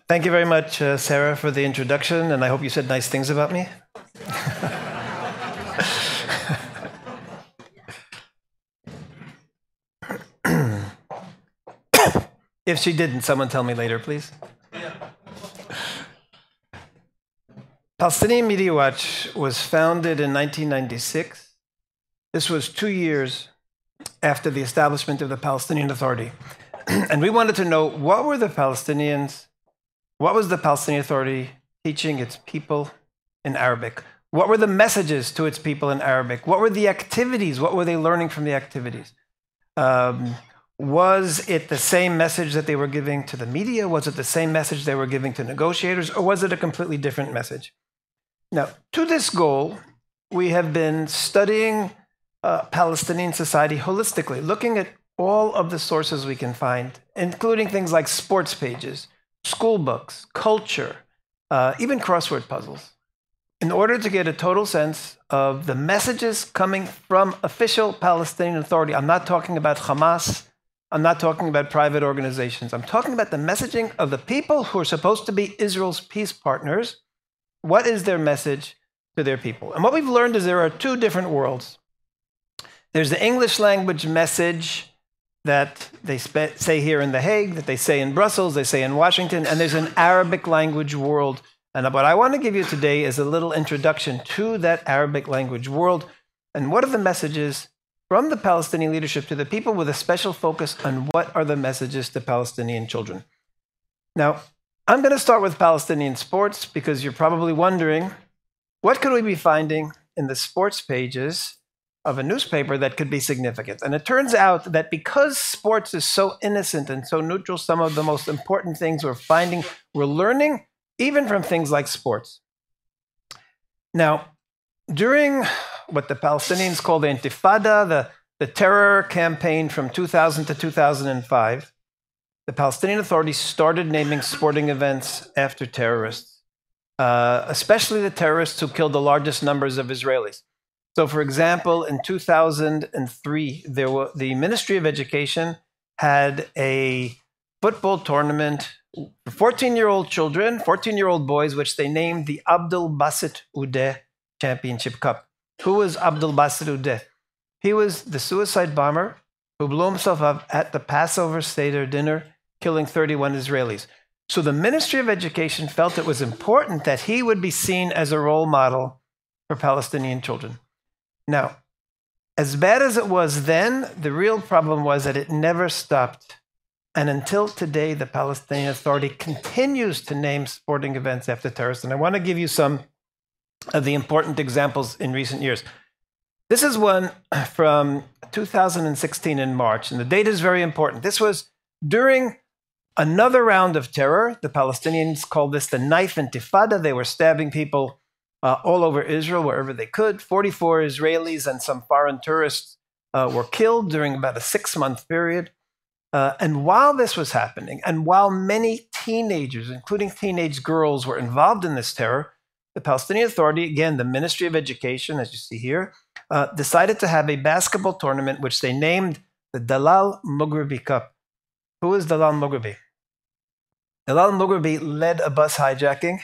Thank you very much, Sarah, for the introduction, and I hope you said nice things about me. If she didn't, someone tell me later, please. Palestinian Media Watch was founded in 1996. This was 2 years after the establishment of the Palestinian Authority. And we wanted to know what was the Palestinian Authority teaching its people in Arabic? What were the messages to its people in Arabic? What were the activities? What were they learning from the activities? Was it the same message that they were giving to the media? Was it the same message they were giving to negotiators? Or was it a completely different message? Now, to this goal, we have been studying Palestinian society holistically, looking at all of the sources we can find, including things like sports pages, school books, culture, even crossword puzzles, in order to get a total sense of the messages coming from official Palestinian Authority. I'm not talking about Hamas. I'm not talking about private organizations. I'm talking about the messaging of the people who are supposed to be Israel's peace partners. What is their message to their people? And what we've learned is there are two different worlds. There's the English language message that they say here in The Hague, that they say in Brussels, they say in Washington, and there's an Arabic language world. And what I want to give you today is a little introduction to that Arabic language world. And what are the messages from the Palestinian leadership to the people, with a special focus on what are the messages to Palestinian children. Now, I'm going to start with Palestinian sports because you're probably wondering, what could we be finding in the sports pages of a newspaper that could be significant? And it turns out that because sports is so innocent and so neutral, some of the most important things we're learning even from things like sports. Now, during what the Palestinians call the Intifada, the terror campaign from 2000 to 2005, the Palestinian Authority started naming sporting events after terrorists, especially the terrorists who killed the largest numbers of Israelis. So, for example, in 2003, the Ministry of Education had a football tournament for 14-year-old children, 14-year-old boys, which they named the Abdul Basit Udeh Championship Cup. Who was Abdul Basit Udeh? He was the suicide bomber who blew himself up at the Passover Seder dinner, killing 31 Israelis. So the Ministry of Education felt it was important that he would be seen as a role model for Palestinian children. Now, as bad as it was then, the real problem was that it never stopped. And until today, the Palestinian Authority continues to name sporting events after terrorists. And I want to give you some of the important examples in recent years. This is one from 2016 in March, and the date is very important. This was during another round of terror. The Palestinians called this the knife intifada. They were stabbing people all over Israel, wherever they could. 44 Israelis and some foreign tourists were killed during about a 6-month period. And while this was happening, and while many teenagers, including teenage girls, were involved in this terror, the Palestinian Authority, again, the Ministry of Education, as you see here, decided to have a basketball tournament, which they named the Dalal Mughrabi Cup. Who is Dalal Mughrabi? Dalal Mughrabi led a bus hijacking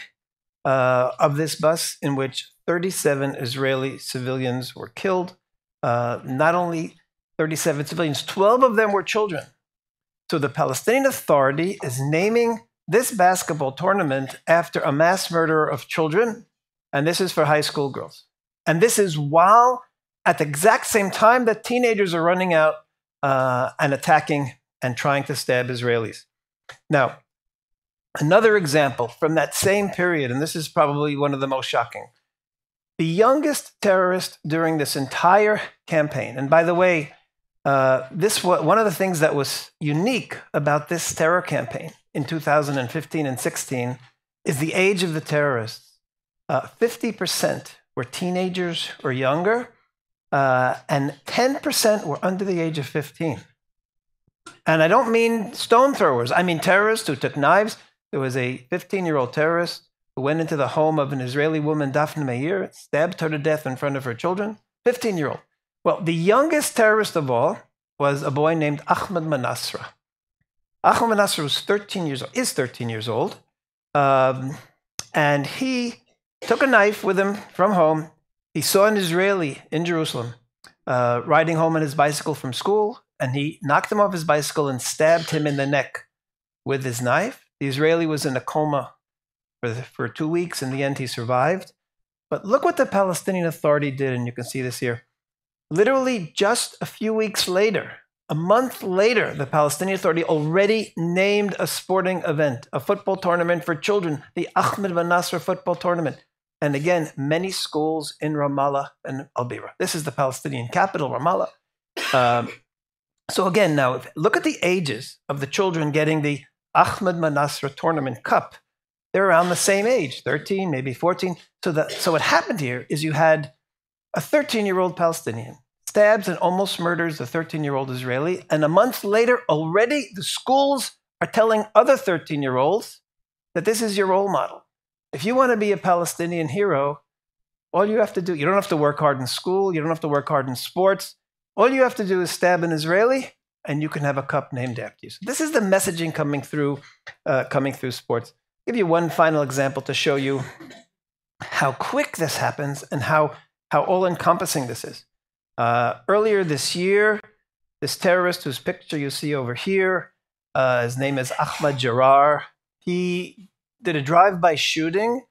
of this bus in which 37 Israeli civilians were killed. Not only 37 civilians, 12 of them were children. So the Palestinian Authority is naming this basketball tournament after a mass murder of children, and this is for high school girls. And this is while, at the exact same time, that teenagers are running out and attacking and trying to stab Israelis. Now, another example from that same period, and this is probably one of the most shocking. The youngest terrorist during this entire campaign, and by the way, this was one of the things that was unique about this terror campaign in 2015 and 16 is the age of the terrorists. 50% were teenagers or younger, and 10% were under the age of 15. And I don't mean stone throwers. I mean terrorists who took knives. There was a 15-year-old terrorist who went into the home of an Israeli woman, Daphne Meir, stabbed her to death in front of her children. 15-year-old. Well, the youngest terrorist of all was a boy named Ahmed Manasra. Ahmad Nasser was 13 years old, is 13 years old, and he took a knife with him from home. He saw an Israeli in Jerusalem riding home on his bicycle from school, and he knocked him off his bicycle and stabbed him in the neck with his knife. The Israeli was in a coma for 2 weeks. In the end, he survived. But look what the Palestinian Authority did, and you can see this here. Literally just a few weeks later, a month later, the Palestinian Authority already named a sporting event, a football tournament for children, the Ahmed Ben Nasser football tournament. And again, many schools in Ramallah and Al-Bira. This is the Palestinian capital, Ramallah. So again, now, look at the ages of the children getting the Ahmed Ben Nasser tournament cup. They're around the same age, 13, maybe 14. So what happened here is you had a 13-year-old Palestinian stabs and almost murders the 13-year-old Israeli. And a month later, already the schools are telling other 13-year-olds that this is your role model. If you want to be a Palestinian hero, all you have to do, you don't have to work hard in school, you don't have to work hard in sports. All you have to do is stab an Israeli, and you can have a cup named after you. So this is the messaging coming through sports. I'll give you one final example to show you how quick this happens and how all-encompassing this is. Earlier this year, this terrorist whose picture you see over here, his name is Ahmad Jarar. He did a drive-by shooting,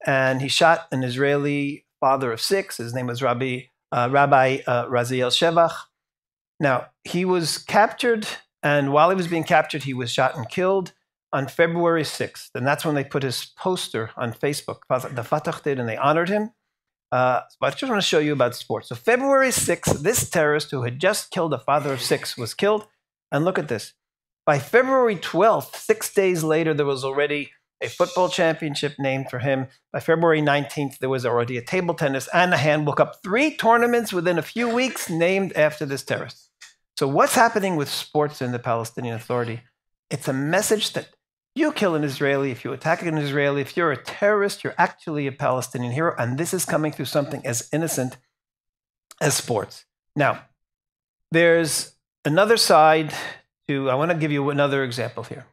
and he shot an Israeli father of 6. His name was Rabbi Raziel Shevach. Now, he was captured, and while he was being captured, he was shot and killed on February 6th. And that's when they put his poster on Facebook. The Fatah did, and they honored him. But I just want to show you about sports. So February 6th, this terrorist who had just killed a father of 6 was killed. And look at this. By February 12th, 6 days later, there was already a football championship named for him. By February 19th, there was already a table tennis and a handball cup. 3 tournaments within a few weeks named after this terrorist. So what's happening with sports in the Palestinian Authority? It's a message that you kill an Israeli, if you attack an Israeli, if you're a terrorist, you're actually a Palestinian hero. And this is coming through something as innocent as sports. Now, there's another side to, I want to give you another example here.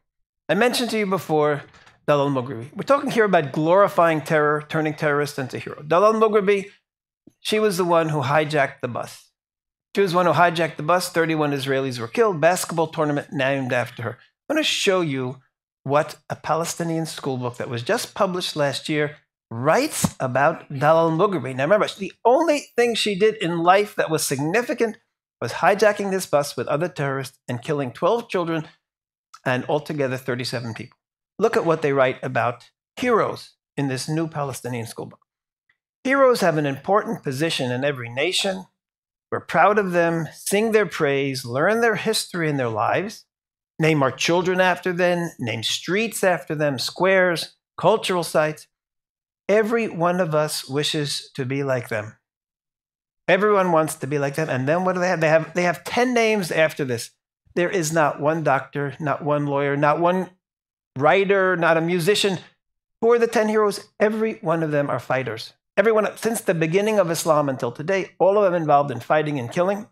I mentioned to you before Dalal Mughrabi. We're talking here about glorifying terror, turning terrorists into heroes. Dalal Mughrabi, she was the one who hijacked the bus. She was the one who hijacked the bus. 31 Israelis were killed. Basketball tournament named after her. I want to show you what a Palestinian school book that was just published last year writes about Dalal Mughrabi. Now remember, the only thing she did in life that was significant was hijacking this bus with other terrorists and killing 12 children and altogether 37 people. Look at what they write about heroes in this new Palestinian school book. Heroes have an important position in every nation. We're proud of them, sing their praise, learn their history and their lives, name our children after them, name streets after them, squares, cultural sites. Every one of us wishes to be like them. Everyone wants to be like them. And then what do they have? They have 10 names after this. There is not one doctor, not one lawyer, not one writer, not a musician. Who are the 10 heroes? Every one of them are fighters. Everyone, since the beginning of Islam until today, all of them involved in fighting and killing.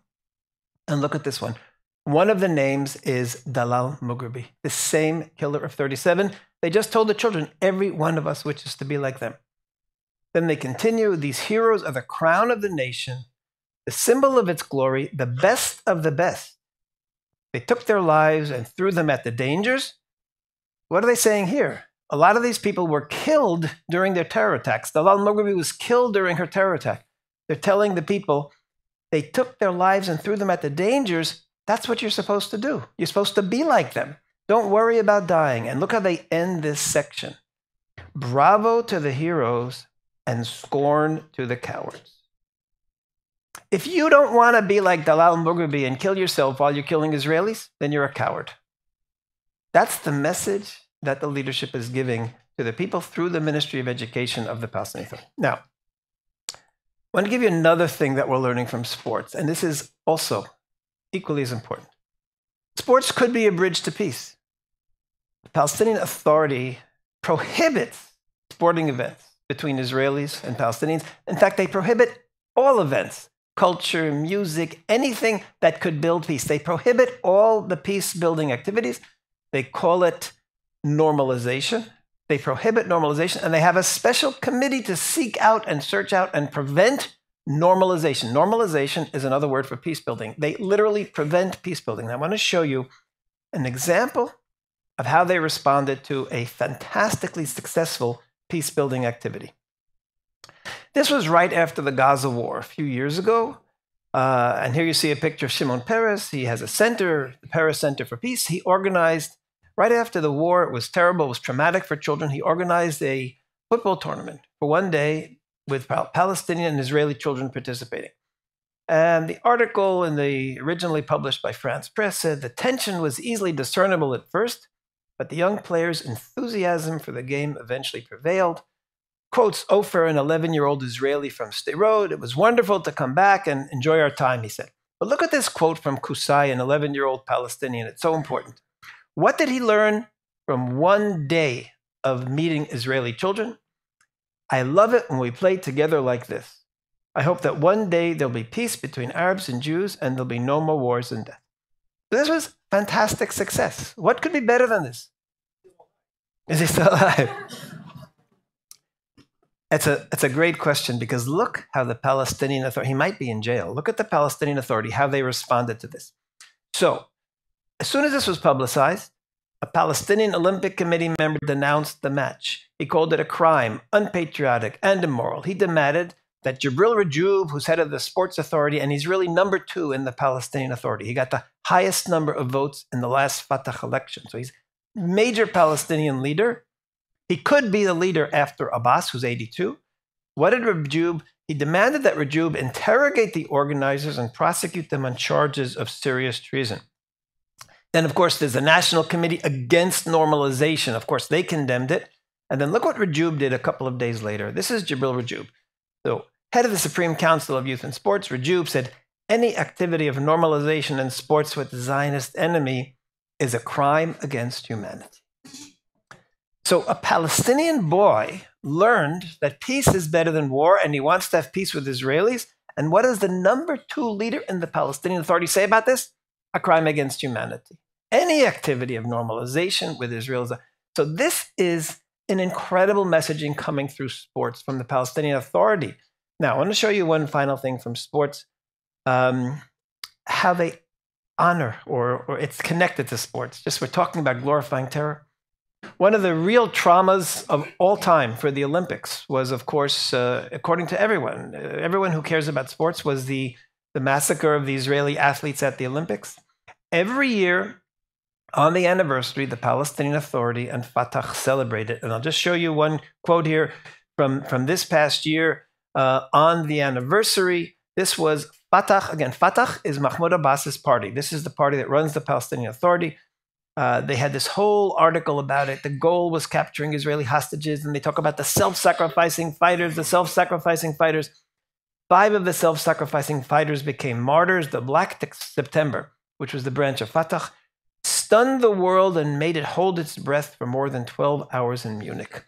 And look at this one. One of the names is Dalal Mughrabi, the same killer of 37. They just told the children, every one of us wishes to be like them. Then they continue, these heroes are the crown of the nation, the symbol of its glory, the best of the best. They took their lives and threw them at the dangers. What are they saying here? A lot of these people were killed during their terror attacks. Dalal Mughrabi was killed during her terror attack. They're telling the people, they took their lives and threw them at the dangers. That's what you're supposed to do. You're supposed to be like them. Don't worry about dying. And look how they end this section. Bravo to the heroes and scorn to the cowards. If you don't want to be like Dalal Mughrabi and kill yourself while you're killing Israelis, then you're a coward. That's the message that the leadership is giving to the people through the Ministry of Education of the Palestinian Authority. Now, I want to give you another thing that we're learning from sports, and this is also equally as important. Sports could be a bridge to peace. The Palestinian Authority prohibits sporting events between Israelis and Palestinians. In fact, they prohibit all events, culture, music, anything that could build peace. They prohibit all the peace-building activities. They call it normalization. They prohibit normalization, and they have a special committee to seek out and search out and prevent normalization. Normalization is another word for peace building. They literally prevent peace building. I want to show you an example of how they responded to a fantastically successful peace building activity. This was right after the Gaza war a few years ago. And here you see a picture of Shimon Peres. He has a center, the Peres Center for Peace. He organized, right after the war, it was terrible, it was traumatic for children. He organized a football tournament for one day with Palestinian and Israeli children participating. And the article originally published by France Press said the tension was easily discernible at first, but the young players' enthusiasm for the game eventually prevailed. Quotes Ofer, an 11-year-old Israeli from Sderot. It was wonderful to come back and enjoy our time, he said. But look at this quote from Kusai, an 11-year-old Palestinian. It's so important. What did he learn from one day of meeting Israeli children? I love it when we play together like this. I hope that one day there'll be peace between Arabs and Jews and there'll be no more wars and death. This was fantastic success. What could be better than this? Is he still alive? It's a great question, because look how the Palestinian Authority, he might be in jail. Look at the Palestinian Authority, how they responded to this. So, as soon as this was publicized, a Palestinian Olympic Committee member denounced the match. He called it a crime, unpatriotic, and immoral. He demanded that Jibril Rajoub, who's head of the Sports Authority, and he's really number 2 in the Palestinian Authority. He got the highest number of votes in the last Fatah election. So he's a major Palestinian leader. He could be the leader after Abbas, who's 82. What did Rajoub? He demanded that Rajoub interrogate the organizers and prosecute them on charges of serious treason. Then, of course, there's the National Committee Against Normalization. Of course, they condemned it. And then look what Rajoub did a couple of days later. This is Jibril Rajoub. So, head of the Supreme Council of Youth and Sports, Rajoub said, any activity of normalization in sports with the Zionist enemy is a crime against humanity. So a Palestinian boy learned that peace is better than war, and he wants to have peace with Israelis. And what does the number 2 leader in the Palestinian Authority say about this? A crime against humanity. Any activity of normalization with Israel is so this is an incredible messaging coming through sports from the Palestinian Authority. Now, I want to show you one final thing from sports, how they honor, or it's connected to sports. Just we're talking about glorifying terror. One of the real traumas of all time for the Olympics was, of course, according to everyone who cares about sports, was the massacre of the Israeli athletes at the Olympics. Every year, on the anniversary, the Palestinian Authority and Fatah celebrate it. And I'll just show you one quote here from this past year on the anniversary. This was Fatah. Again, Fatah is Mahmoud Abbas's party. This is the party that runs the Palestinian Authority. They had this whole article about it. The goal was capturing Israeli hostages, and they talk about the self-sacrificing fighters, the self-sacrificing fighters. 5 of the self-sacrificing fighters became martyrs. The Black September, which was the branch of Fatah, stunned the world and made it hold its breath for more than 12 hours in Munich.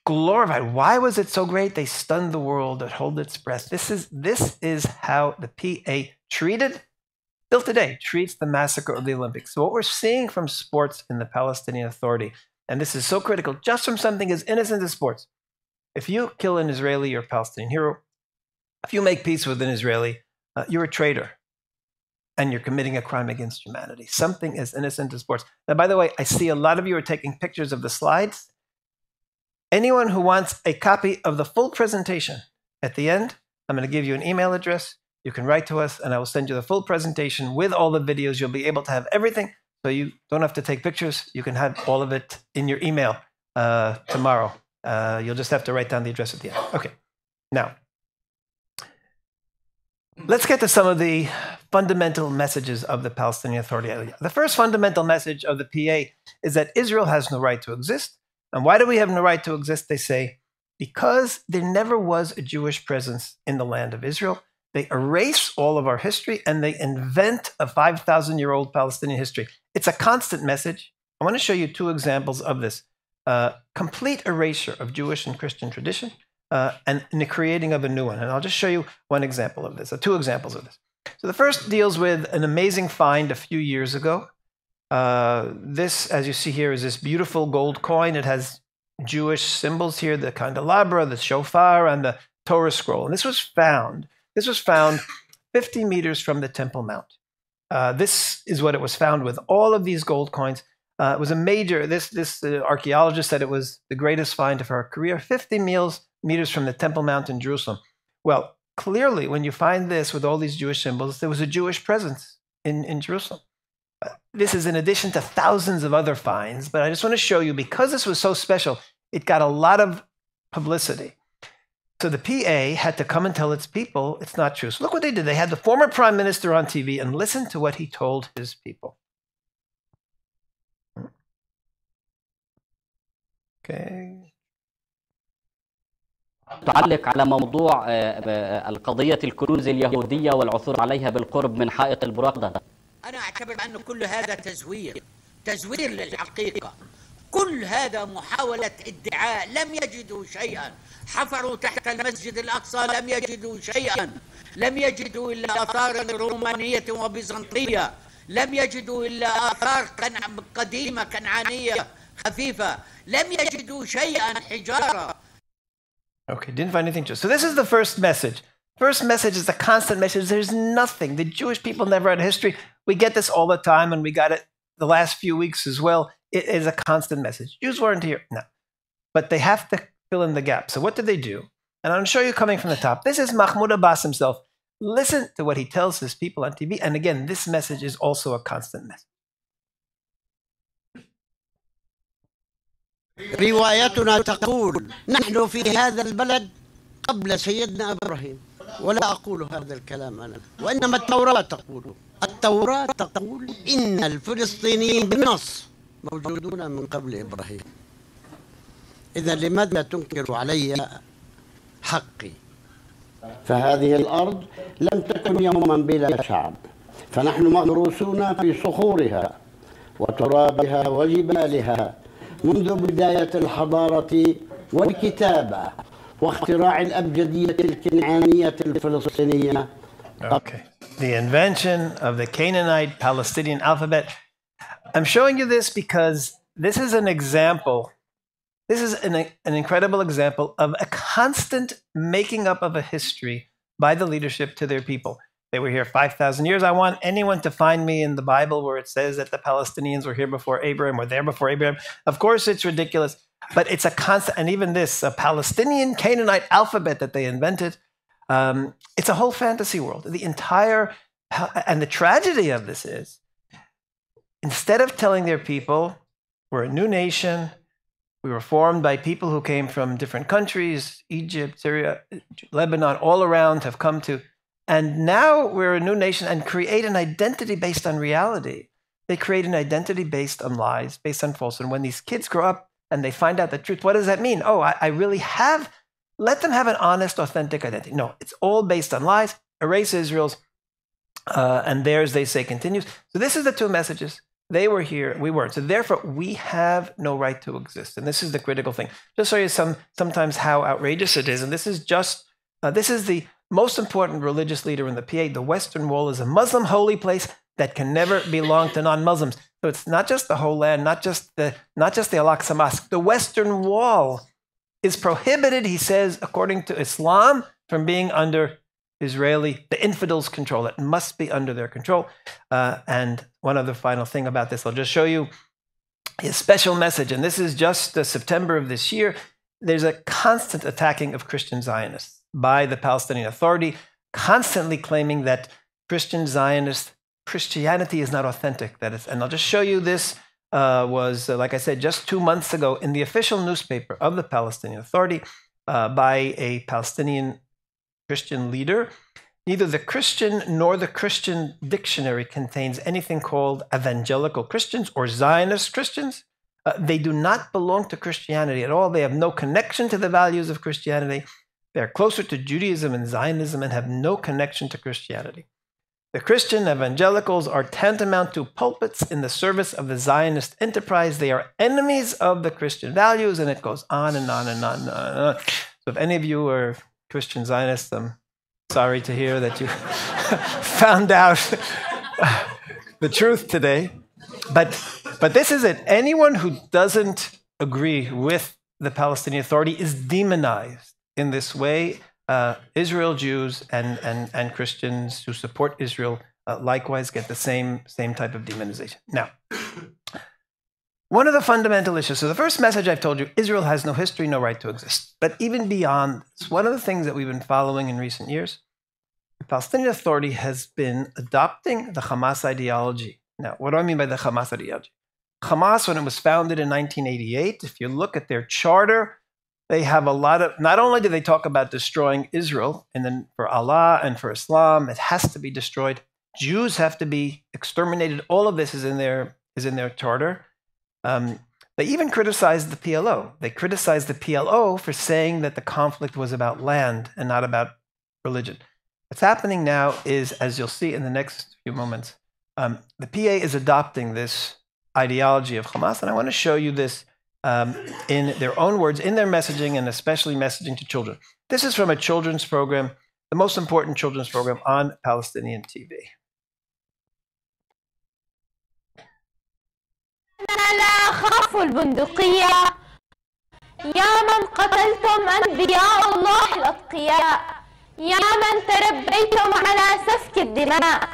Glorified. Why was it so great? They stunned the world and hold its breath. This is how the PA treated, still today, treats the massacre of the Olympics. So what we're seeing from sports in the Palestinian Authority, and this is so critical, just from something as innocent as sports. If you kill an Israeli or Palestinian hero, if you make peace with an Israeli, you're a traitor. And you're committing a crime against humanity. Something as innocent as sports. Now, by the way, I see a lot of you are taking pictures of the slides. Anyone who wants a copy of the full presentation, at the end, I'm going to give you an email address. You can write to us, and I will send you the full presentation with all the videos. You'll be able to have everything, so you don't have to take pictures. You can have all of it in your email tomorrow. You'll just have to write down the address at the end. Okay. Now, let's get to some of the fundamental messages of the Palestinian Authority. The first fundamental message of the PA is that Israel has no right to exist. And why do we have no right to exist? They say, because there never was a Jewish presence in the land of Israel. They erase all of our history and they invent a 5,000-year-old Palestinian history. It's a constant message. I want to show you 2 examples of this. Complete erasure of Jewish and Christian tradition and the creating of a new one. And I'll just show you one example of this, 2 examples of this. So the first deals with an amazing find a few years ago. This, as you see here, is this beautiful gold coin. It has Jewish symbols here, the candelabra, the shofar, and the Torah scroll. And this was found 50 meters from the Temple Mount. This is what it was found with, all of these gold coins. It was a major, this archaeologist said it was the greatest find of her career, 50 meters from the Temple Mount in Jerusalem. Well, clearly, when you find this with all these Jewish symbols, there was a Jewish presence in Jerusalem. This is in addition to thousands of other finds, but I just want to show you, because this was so special, it got a lot of publicity. So the PA had to come and tell its people it's not true. So look what they did. They had the former prime minister on TV, and listen to what he told his people. Okay. تعلق على موضوع القضية الكنوز اليهودية والعثور عليها بالقرب من حائط البراق ده. أنا أعتبر أن كل هذا تزوير للحقيقة. كل هذا محاولة ادعاء. لم يجدوا شيئا. حفروا تحت المسجد الأقصى لم يجدوا شيئا. لم يجدوا إلا آثارا رومانية وبيزنطية. لم يجدوا إلا آثار قديمة كنعانية خفيفة. لم يجدوا شيئا حجارة. Okay, didn't find anything. So this is the first message. First message is the constant message. There's nothing. The Jewish people never had a history. We get this all the time, and we got it the last few weeks as well. It is a constant message. Jews weren't here. No. But they have to fill in the gap. So what did they do? And I'm going to show you coming from the top. This is Mahmoud Abbas himself. Listen to what he tells his people on TV. And again, this message is also a constant message. روايتنا تقول نحن في هذا البلد قبل سيدنا إبراهيم ولا أقول هذا الكلام أنا وإنما التوراة تقول إن الفلسطينيين بالنص موجودون من قبل إبراهيم. إذا لماذا تنكر علي حقي؟ فهذه الأرض لم تكن يوما بلا شعب، فنحن مغروسون في صخورها وترابها وجبالها منذ بداية الحضارة والكتابة واختراع الأبجدية الكنعانية الفلسطينية. Okay. The invention of the Canaanite Palestinian alphabet. I'm showing you this because this is an example. This is an incredible example of a constant making up of a history by the leadership to their people. They were here 5,000 years. I want anyone to find me in the Bible where it says that the Palestinians were here before Abraham, or there before Abraham. Of course, it's ridiculous, but it's a constant, and even this, a Palestinian Canaanite alphabet that they invented, it's a whole fantasy world. The entire, and the tragedy of this is, instead of telling their people, we're a new nation, we were formed by people who came from different countries, Egypt, Syria, Lebanon, all around have come to, and now we're a new nation, and create an identity based on reality. They create an identity based on lies, based on falsehood. And when these kids grow up and they find out the truth, what does that mean? Oh, I really have, let them have an honest, authentic identity. No, it's all based on lies. Erase Israel's, and theirs, they say, continues. So this is the two messages. They were here, we weren't. So therefore, we have no right to exist. And this is the critical thing. Just show you sometimes how outrageous it is. And this is just, this is the most important religious leader in the PA. The Western Wall is a Muslim holy place that can never belong to non-Muslims. So it's not just the whole land, not just the Al-Aqsa Mosque. The Western Wall is prohibited, he says, according to Islam, from being under Israeli, the infidels' control. It must be under their control. And one other final thing about this, I'll just show you his special message. And this is just September of this year. There's a constant attacking of Christian Zionists by the Palestinian Authority, constantly claiming that Christian Zionist Christianity is not authentic. And I'll just show you this was, like I said, just 2 months ago in the official newspaper of the Palestinian Authority by a Palestinian Christian leader. Neither the Christian nor the Christian dictionary contains anything called evangelical Christians or Zionist Christians. They do not belong to Christianity at all. They have no connection to the values of Christianity. They're closer to Judaism and Zionism and have no connection to Christianity. The Christian evangelicals are tantamount to pulpits in the service of the Zionist enterprise. They are enemies of the Christian values, and it goes on and on and on and on. So if any of you are Christian Zionists, I'm sorry to hear that you found out the truth today. But this is it. Anyone who doesn't agree with the Palestinian Authority is demonized in this way. Israel Jews and Christians who support Israel likewise get the same type of demonization. Now, one of the fundamental issues, so the first message I've told you, Israel has no history, no right to exist. But even beyond this, one of the things that we've been following in recent years, the Palestinian Authority has been adopting the Hamas ideology. Now, what do I mean by the Hamas ideology? Hamas, when it was founded in 1988, if you look at their charter, they have a lot of, not only do they talk about destroying Israel, and then for Allah and for Islam, it has to be destroyed. Jews have to be exterminated. All of this is in their charter. They even criticized the PLO. They criticized the PLO for saying that the conflict was about land and not about religion. What's happening now is, as you'll see in the next few moments, the PA is adopting this ideology of Hamas, and I want to show you this in their own words, in their messaging, and especially messaging to children. This is from a children's program, the most important children's program on Palestinian TV. أنا لا أخاف البندقية يا من قتلتم أنبياء الله الأتقياء يا من تربيتم على سفك الدماء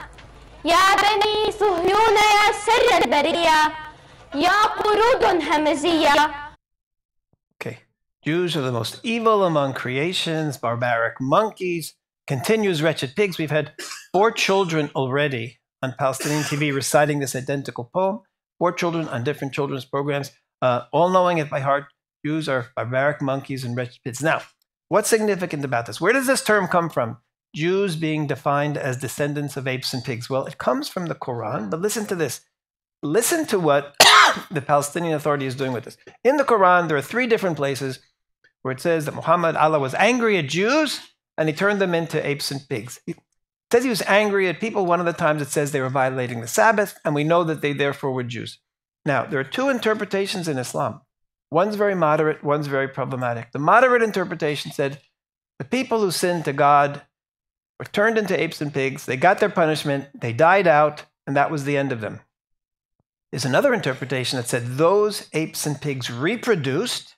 يا بني صهيون يا سر البرية يا قرود همجية. Okay, Jews are the most evil among creations, barbaric monkeys, continues wretched pigs. We've had 4 children already on Palestinian TV reciting this identical poem. 4 children on different children's programs, all knowing it by heart. Jews are barbaric monkeys and wretched pigs. Now, what's significant about this? Where does this term come from? Jews being defined as descendants of apes and pigs. Well, it comes from the Quran, but listen to this. Listen to what the Palestinian Authority is doing with this. In the Quran, there are 3 different places where it says that Allah was angry at Jews and he turned them into apes and pigs. It says he was angry at people. One of the times it says they were violating the Sabbath, and we know that they therefore were Jews. Now, there are 2 interpretations in Islam. One's very moderate, one's very problematic. The moderate interpretation said the people who sinned to God were turned into apes and pigs, they got their punishment, they died out, and that was the end of them. There's another interpretation that said those apes and pigs reproduced,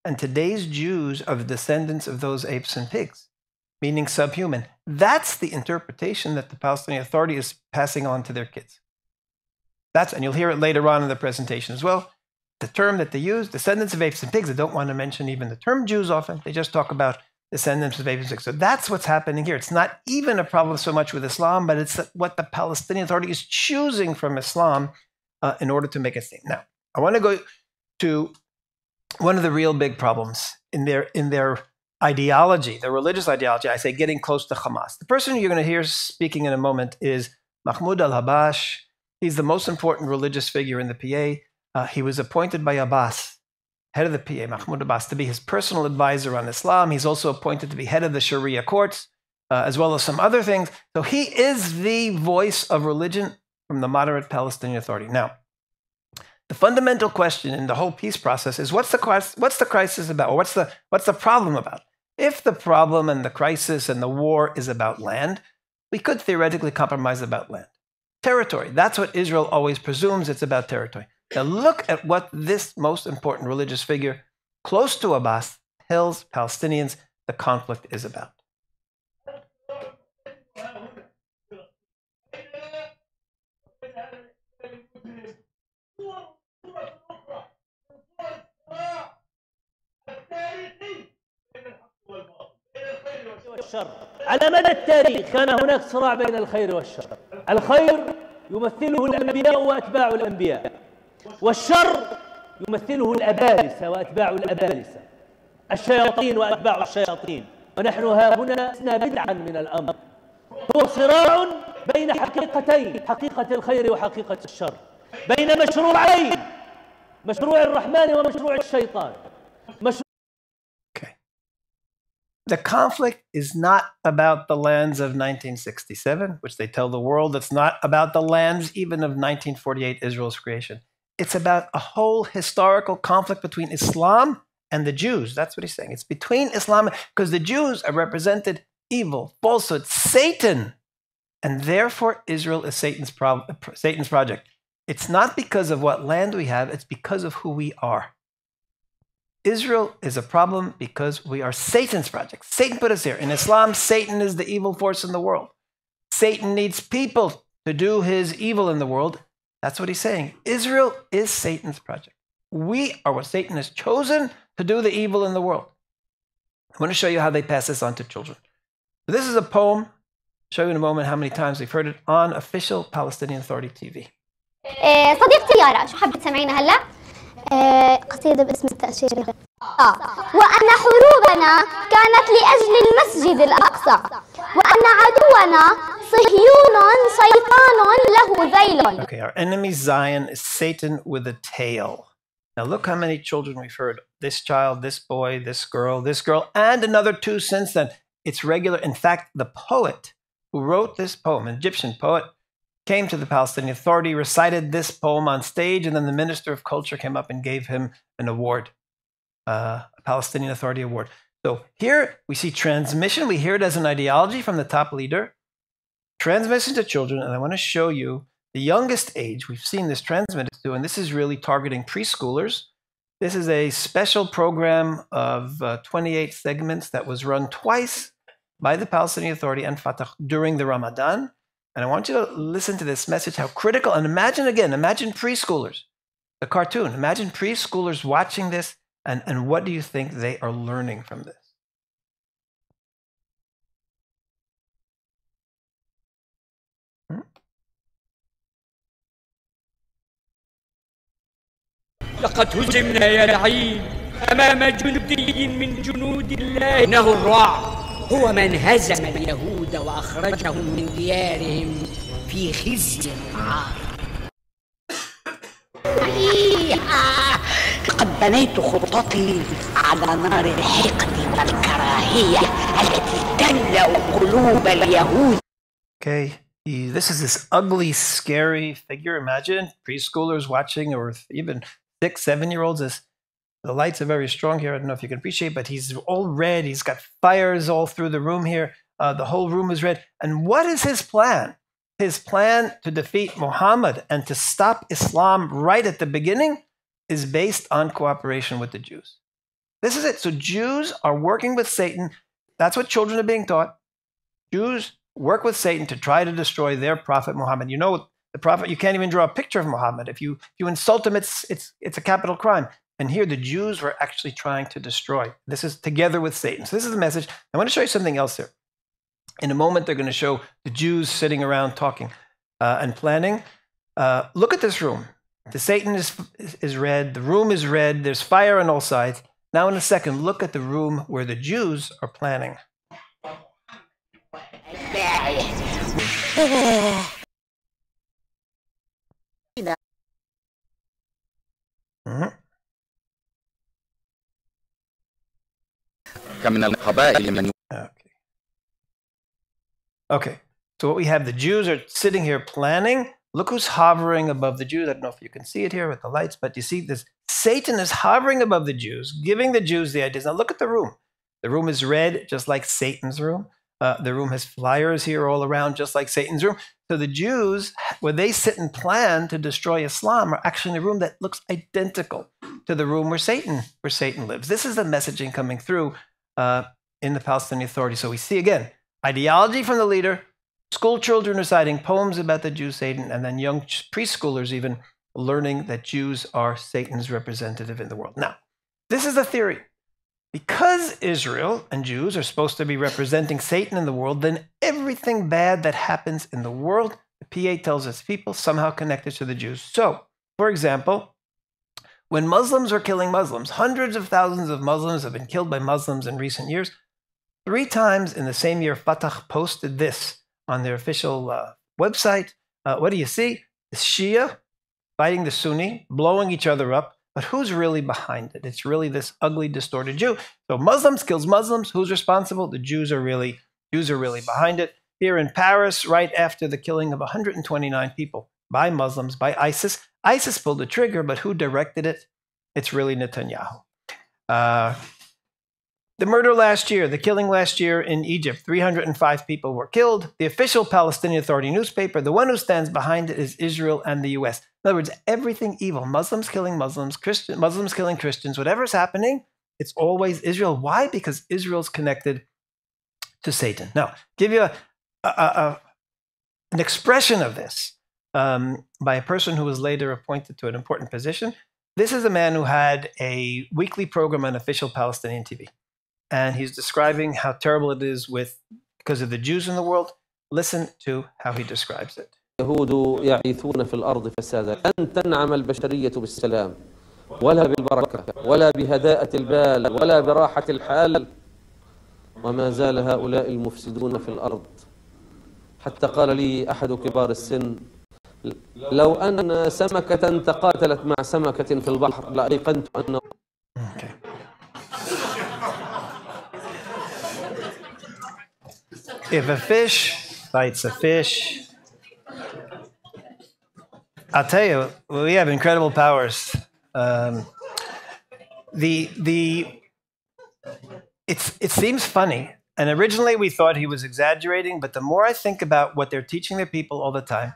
and today's Jews are the descendants of those apes and pigs, meaning subhuman. That's the interpretation that the Palestinian Authority is passing on to their kids. And you'll hear it later on in the presentation as well. The term that they use, descendants of apes and pigs, they don't want to mention even the term Jews often. They just talk about descendants of apes and pigs. So that's what's happening here. It's not even a problem so much with Islam, but it's what the Palestinian Authority is choosing from Islam in order to make it seem. Now, I want to go to one of the real big problems in their ideology, their religious ideology. I say getting close to Hamas. The person you're going to hear speaking in a moment is Mahmoud al-Habash. He's the most important religious figure in the PA. He was appointed by Abbas, head of the PA, Mahmoud Abbas, to be his personal advisor on Islam. He's also appointed to be head of the Sharia courts, as well as some other things. So he is the voice of religion from the moderate Palestinian Authority. Now, the fundamental question in the whole peace process is what's the crisis about, or what's the problem about? If the problem and the crisis and the war is about land, we could theoretically compromise about land. Territory, that's what Israel always presumes, it's about territory. Now look at what this most important religious figure, close to Abbas, tells Palestinians the conflict is about. على مدى التاريخ كان هناك صراع بين الخير والشر. الخير يمثله الأنبياء وأتباع الأنبياء، والشر يمثله الأبالسة وأتباع الأبالسة، الشياطين وأتباع الشياطين. ونحن ها هنا لسنا بدعا من الأمر، هو صراع بين حقيقتين، حقيقة الخير وحقيقة الشر، بين مشروعين، مشروع الرحمن ومشروع الشيطان. The conflict is not about the lands of 1967, which they tell the world. It's not about the lands even of 1948, Israel's creation. It's about a whole historical conflict between Islam and the Jews. That's what he's saying. It's between Islam, because the Jews are represented evil, falsehood, Satan. And therefore, Israel is Satan's project. It's not because of what land we have, it's because of who we are. Israel is a problem because we are Satan's project. Satan put us here. In Islam, Satan is the evil force in the world. Satan needs people to do his evil in the world. That's what he's saying. Israel is Satan's project. We are what Satan has chosen to do the evil in the world. I want to show you how they pass this on to children. So this is a poem. I'll show you in a moment how many times we've heard it on official Palestinian Authority TV. صديقتي يارا شو حابة تسمعينا هلا؟ قصيدة باسم التأشيرة. وأن حروبنا كانت لأجل المسجد الأقصى وأن عدونا صهيون شيطان له ذيل. Okay, our enemy Zion is Satan with a tail. Now look how many children we've heard. This child, this boy, this girl, and another two since then. It's regular. In fact, the poet who wrote this poem, an Egyptian poet, came to the Palestinian Authority, recited this poem on stage, and then the Minister of Culture came up and gave him an award, a Palestinian Authority award. So here we see transmission. We hear it as an ideology from the top leader. Transmission to children, and I want to show you the youngest age we've seen this transmitted to, and this is really targeting preschoolers. This is a special program of 28 segments that was run twice by the Palestinian Authority and Fatah during the Ramadan. And I want you to listen to this message, how critical, and imagine preschoolers, the cartoon, imagine preschoolers watching this, and what do you think they are learning from this? لقد هزمنا يا لعين أمام جندي من جنود الله إنه الرعب هو من هزم اليهود وأخرجهم من ديارهم في خزي وعار. لقد بنيت خطتي على نار الحقد والكراهية التي تملأ قلوب اليهود. Okay, this is this ugly, scary figure. Imagine preschoolers watching, or even 6, 7-year-olds. The lights are very strong here. I don't know if you can appreciate, but he's all red. He's got fires all through the room here. The whole room is red. And what is his plan? His plan to defeat Muhammad and to stop Islam right at the beginning is based on cooperation with the Jews. This is it. So Jews are working with Satan. That's what children are being taught. Jews work with Satan to try to destroy their prophet Muhammad. You know, the prophet, you can't even draw a picture of Muhammad. If you insult him, it's a capital crime. And here the Jews were actually trying to destroy. This is together with Satan. So this is the message. I want to show you something else here. In a moment, they're going to show the Jews sitting around talking and planning. Look at this room. The Satan is red. The room is red. There's fire on all sides. Now in a second, look at the room where the Jews are planning. Okay, so what we have, the Jews are sitting here planning. Look who's hovering above the Jews. I don't know if you can see it here with the lights, but you see this. Satan is hovering above the Jews, giving the Jews the ideas. Now look at the room. The room is red, just like Satan's room. The room has flyers here all around, just like Satan's room. So the Jews, where they sit and plan to destroy Islam, are actually in a room that looks identical to the room where Satan lives. This is the messaging coming through in the Palestinian Authority. So we see again, ideology from the leader, school children reciting poems about the Jew Satan, and then young preschoolers even learning that Jews are Satan's representative in the world. Now, this is the theory. Because Israel and Jews are supposed to be representing Satan in the world, then everything bad that happens in the world, the PA tells us people somehow connected to the Jews. So, for example, when Muslims are killing Muslims, hundreds of thousands of Muslims have been killed by Muslims in recent years. 3 times in the same year, Fatah posted this on their official website. What do you see? The Shia fighting the Sunni, blowing each other up. But who's really behind it? It's really this ugly, distorted Jew. So Muslims kills Muslims. Who's responsible? The Jews are really behind it. Here in Paris, right after the killing of 129 people by Muslims, by ISIS. ISIS pulled the trigger, but who directed it? It's really Netanyahu. The murder last year, the killing last year in Egypt, 305 people were killed. The official Palestinian Authority newspaper, the one who stands behind it is Israel and the US. In other words, everything evil, Muslims killing Muslims, Muslims killing Christians, whatever's happening, it's always Israel. Why? Because Israel's connected to Satan. Now, give you an expression of this by a person who was later appointed to an important position. This is a man who had a weekly program on official Palestinian TV. And he's describing how terrible it is because of the Jews in the world. Listen to how he describes it. اليهود يعيثون في الأرض فسادا لن تنعم البشرية بالسلام ولا بالبركة ولا بهداءة البال ولا براحة الحال وما زال هؤلاء المفسدون في الأرض حتى قال لي أحد كبار السن لو أن سمكة تقاتلت مع سمكة في البحر لأيقنت أنه If a fish fights a fish, I'll tell you, we have incredible powers. It seems funny, and originally we thought he was exaggerating, but the more I think about what they're teaching their people all the time,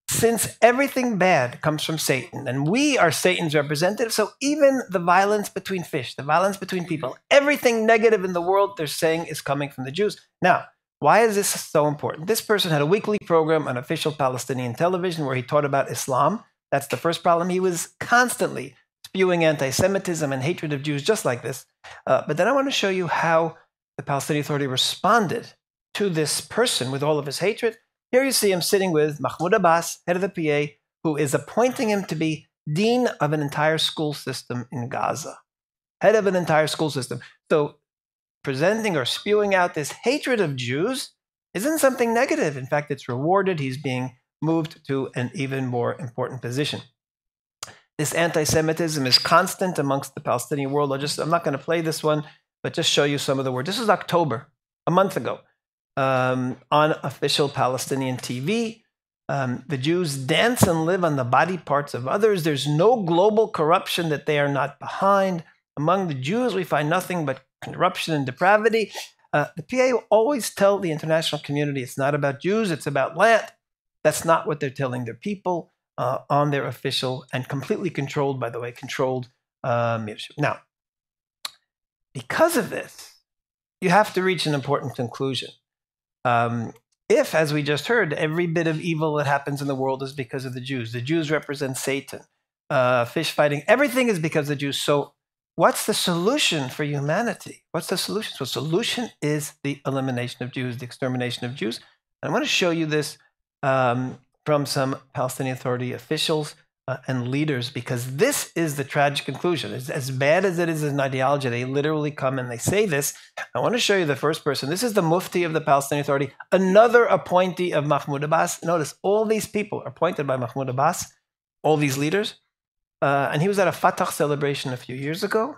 since everything bad comes from Satan, and we are Satan's representative, so even the violence between fish, the violence between people, everything negative in the world, they're saying is coming from the Jews. Now, why is this so important? This person had a weekly program on official Palestinian television where he taught about Islam. That's the first problem. He was constantly spewing anti-Semitism and hatred of Jews just like this. But then I want to show you how the Palestinian Authority responded to this person with all of his hatred. Here you see him sitting with Mahmoud Abbas, head of the PA, who is appointing him to be dean of an entire school system in Gaza. Head of an entire school system. So presenting or spewing out this hatred of Jews isn't something negative. In fact, it's rewarded. He's being moved to an even more important position. This anti-Semitism is constant amongst the Palestinian world. I'm not going to play this one, but just show you some of the words. This is October, a month ago, on official Palestinian TV. The Jews dance and live on the body parts of others. There's no global corruption that they are not behind. Among the Jews, we find nothing but corruption and depravity. The PA will always tell the international community it's not about Jews, it's about land. That's not what they're telling their people on their official and completely controlled, by the way, controlled leadership. Now, because of this, you have to reach an important conclusion. If, as we just heard, every bit of evil that happens in the world is because of the Jews represent Satan, fish fighting, everything is because of the Jews. So what's the solution for humanity? What's the solution? So the solution is the elimination of Jews, the extermination of Jews. And I want to show you this from some Palestinian Authority officials and leaders, because this is the tragic conclusion. It's as bad as it is an ideology. They literally come and they say this. I want to show you the first person. This is the Mufti of the Palestinian Authority, another appointee of Mahmoud Abbas. Notice all these people are appointed by Mahmoud Abbas, all these leaders. And he was at a Fatah celebration a few years ago.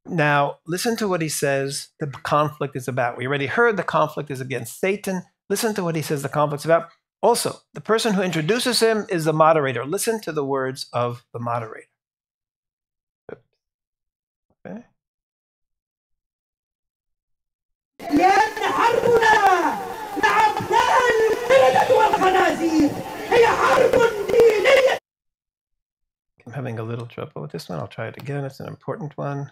Now, listen to what he says the conflict is about. We already heard the conflict is against Satan. Listen to what he says the conflict's about. Also, the person who introduces him is the moderator. Listen to the words of the moderator. Okay. I'm having a little trouble with this one. I'll try it again. It's an important one.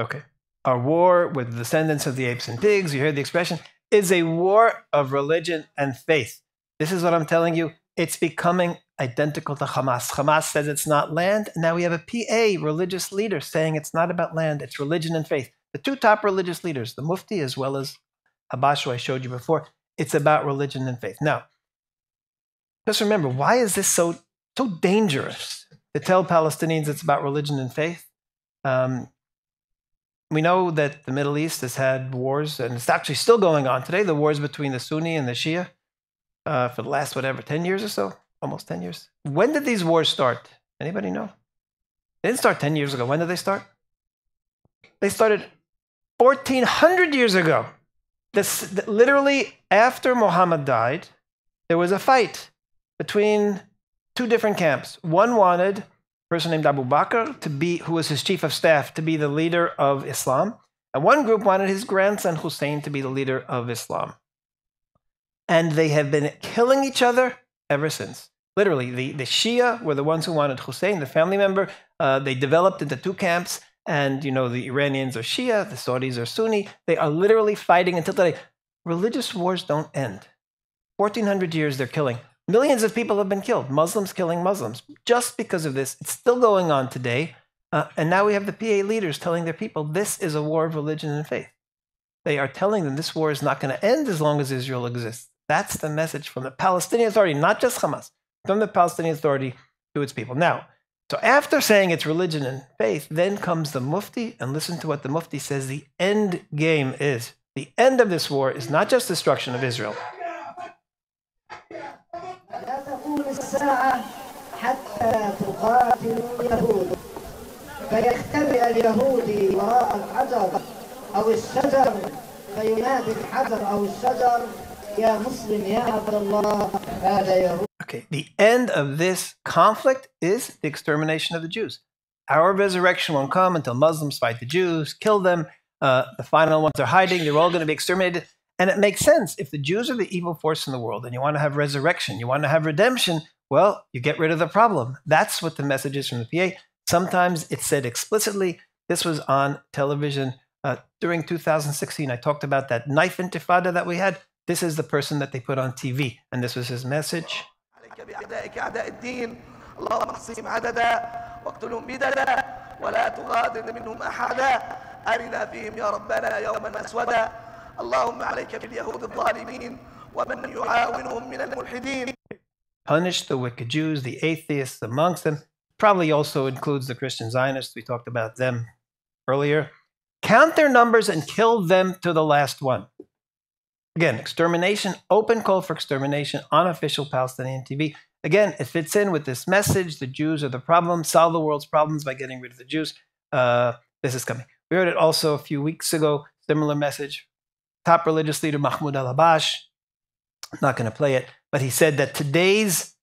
Okay. Our war with the descendants of the apes and pigs, you heard the expression, is a war of religion and faith. This is what I'm telling you. It's becoming identical to Hamas. Hamas says it's not land, and now we have a PA religious leader saying it's not about land, it's religion and faith. The two top religious leaders, the Mufti as well as Abbas, who I showed you before, it's about religion and faith. Now, just remember, why is this so dangerous to tell Palestinians it's about religion and faith? We know that the Middle East has had wars, and it's actually still going on today, the wars between the Sunni and the Shia for the last, 10 years or so? Almost 10 years. When did these wars start? Anybody know? They didn't start 10 years ago. When did they start? They started 1,400 years ago. Literally, after Muhammad died, there was a fight between two different camps. One wanted a person named Abu Bakr to be, who was his chief of staff, to be the leader of Islam. And one group wanted his grandson Hussein to be the leader of Islam. And they have been killing each other ever since. Literally, the Shia were the ones who wanted Hussein, the family member. They developed into two camps. And, you know, the Iranians are Shia, the Saudis are Sunni. They are literally fighting until today. Religious wars don't end. 1,400 years they're killing. Millions of people have been killed. Muslims killing Muslims. Just because of this, it's still going on today. And now we have the PA leaders telling their people, this is a war of religion and faith. They are telling them this war is not going to end as long as Israel exists. That's the message from the Palestinian Authority, not just Hamas, from the Palestinian Authority to its people. Now, so after saying it's religion and faith, then comes the Mufti, and listen to what the Mufti says the end game is. The end of this war is not just destruction of Israel. فيختبئ اليهودي وراء الحجر أو الشجر فينادي الحجر أو الشجر يا مسلم يا عبد الله هذا يهودي. Okay, the end of this conflict is the extermination of the Jews. Our resurrection won't come until Muslims fight the Jews, kill them. The final ones are hiding. They're all going to be exterminated. And it makes sense. If the Jews are the evil force in the world and you want to have resurrection, you want to have redemption, well, you get rid of the problem. That's what the message is from the PA. Sometimes it's said explicitly. This was on television during 2016. I talked about that knife intifada that we had. This is the person that they put on TV, and this was his message. Punish the wicked Jews, the atheists amongst them. Probably also includes the Christian Zionists. We talked about them earlier. Count their numbers and kill them to the last one. Again, extermination, open call for extermination on official Palestinian TV. Again, it fits in with this message. The Jews are the problem. Solve the world's problems by getting rid of the Jews. This is coming. We heard it also a few weeks ago. Similar message. Top religious leader Mahmoud al-Abbas. I'm not going to play it, but he said that today's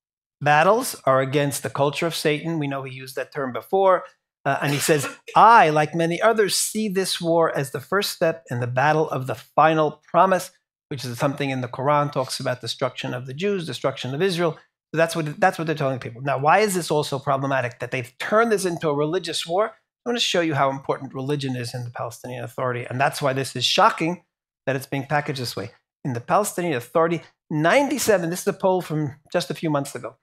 battles are against the culture of Satan. We know he used that term before. And he says, I, like many others, see this war as the first step in the battle of the final promise, which is something in the Quran talks about destruction of the Jews, destruction of Israel. So that's what they're telling people. Now, why is this also problematic that they've turned this into a religious war? I want to show you how important religion is in the Palestinian Authority. And that's why this is shocking that it's being packaged this way. In the Palestinian Authority, 97, this is a poll from just a few months ago,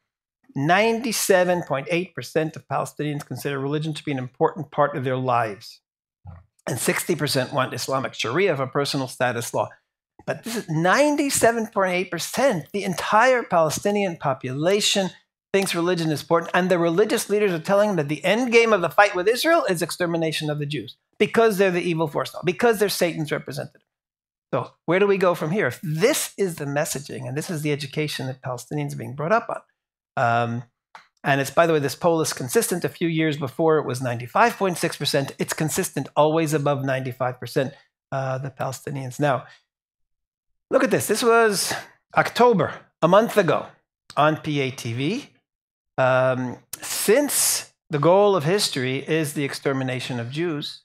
97.8% of Palestinians consider religion to be an important part of their lives. And 60% want Islamic Sharia for personal status law. But this is 97.8%. The entire Palestinian population thinks religion is important. And the religious leaders are telling them that the end game of the fight with Israel is extermination of the Jews because they're the evil force, because they're Satan's representative. So where do we go from here? If this is the messaging and this is the education that Palestinians are being brought up on, and it's, by the way, this poll is consistent. A few years before, it was 95.6%. It's consistent, always above 95%, the Palestinians. Now, look at this. This was October, a month ago, on PATV. Since the goal of history is the extermination of Jews,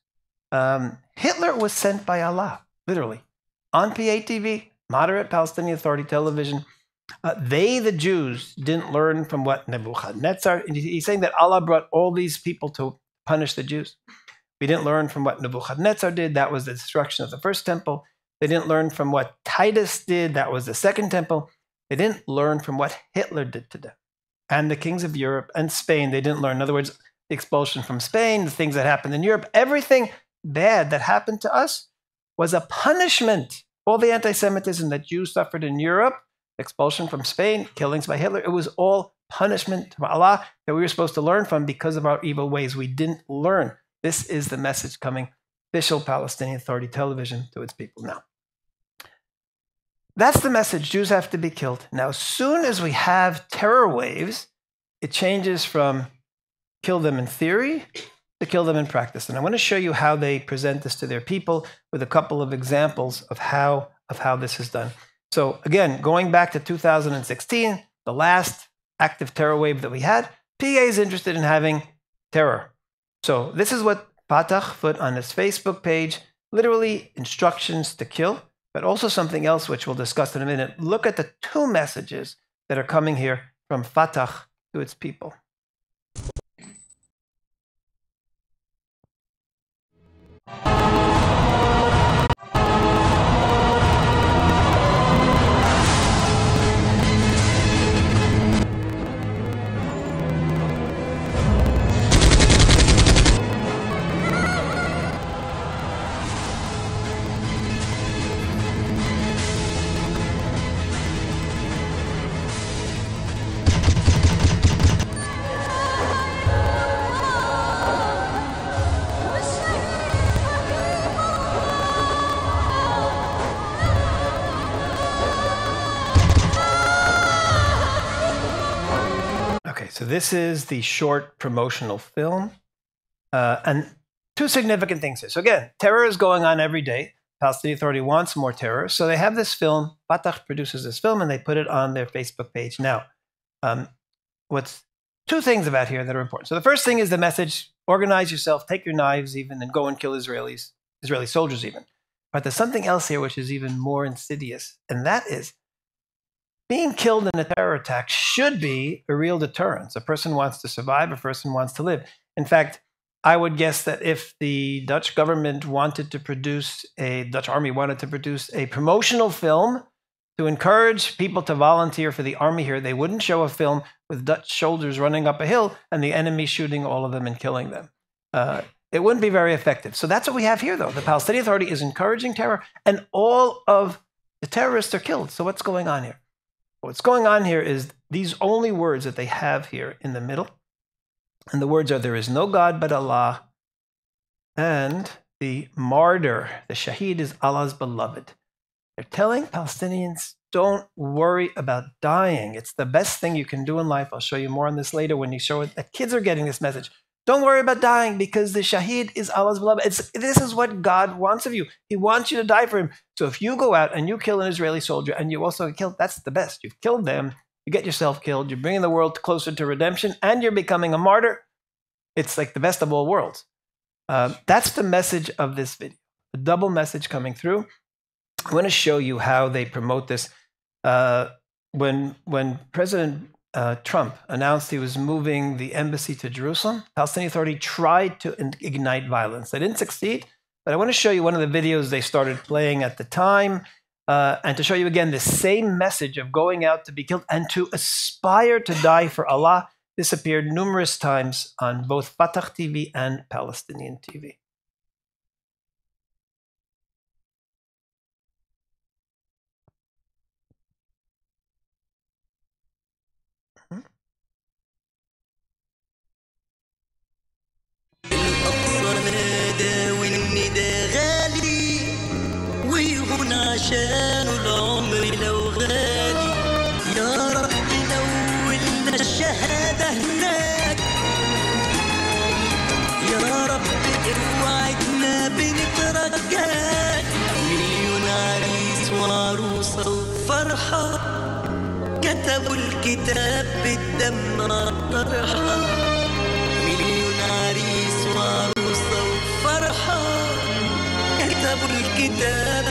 Hitler was sent by Allah, literally, on PATV, moderate Palestinian Authority television. They, the Jews, didn't learn from what Nebuchadnezzar, and he's saying that Allah brought all these people to punish the Jews. We didn't learn from what Nebuchadnezzar did. That was the destruction of the first temple. They didn't learn from what Titus did. That was the second temple. They didn't learn from what Hitler did to them. And the kings of Europe and Spain, they didn't learn. In other words, the expulsion from Spain, the things that happened in Europe, everything bad that happened to us was a punishment. All the anti-Semitism that Jews suffered in Europe, expulsion from Spain, killings by Hitler, it was all punishment from Allah that we were supposed to learn from because of our evil ways. We didn't learn. This is the message coming, official Palestinian Authority television, to its people now. That's the message. Jews have to be killed. Now, as soon as we have terror waves, it changes from kill them in theory to kill them in practice. And I want to show you how they present this to their people with a couple of examples of how this is done. So again, going back to 2016, the last active terror wave that we had, PA is interested in having terror. So this is what Fatah put on his Facebook page, literally instructions to kill, but also something else which we'll discuss in a minute. Look at the two messages that are coming here from Fatah to its people. So this is the short promotional film. And two significant things here. So again, terror is going on every day. Palestinian Authority wants more terror. So they have this film. Fatah produces this film and they put it on their Facebook page. Now, what's two things about here that are important. So the first thing is the message, organize yourself, take your knives even, and go and kill Israeli soldiers even. But there's something else here which is even more insidious. And that is, being killed in a terror attack should be a real deterrence. A person wants to survive, a person wants to live. In fact, I would guess that if the Dutch government wanted to produce, Dutch army wanted to produce a promotional film to encourage people to volunteer for the army here, they wouldn't show a film with Dutch soldiers running up a hill and the enemy shooting all of them and killing them. It wouldn't be very effective. So that's what we have here, though. The Palestinian Authority is encouraging terror, and all of the terrorists are killed. So what's going on here? What's going on here is these only words that they have here in the middle. And the words are, there is no God but Allah, and the martyr, the shaheed, is Allah's beloved. They're telling Palestinians, don't worry about dying. It's the best thing you can do in life. I'll show you more on this later when you show it. That kids are getting this message. Don't worry about dying because the shaheed is Allah's beloved. This is what God wants of you. He wants you to die for him. So if you go out and you kill an Israeli soldier and you also get killed, that's the best. You've killed them. You get yourself killed. You're bringing the world closer to redemption and you're becoming a martyr. It's like the best of all worlds. That's the message of this video. A double message coming through. I want to show you how they promote this. When President Trump announced he was moving the embassy to Jerusalem, Palestinian Authority tried to ignite violence. They didn't succeed, but I want to show you one of the videos they started playing at the time, and to show you again the same message of going out to be killed and to aspire to die for Allah. This appeared numerous times on both Fatah TV and Palestinian TV. عشان العمر لو غالي يا رب نولنا الشهادة هناك يا رب اوعدنا بنترجاك مليون عريس وعروسة وفرحة كتبوا الكتاب بالدم على الطرحة مليون عريس وعروسة وفرحة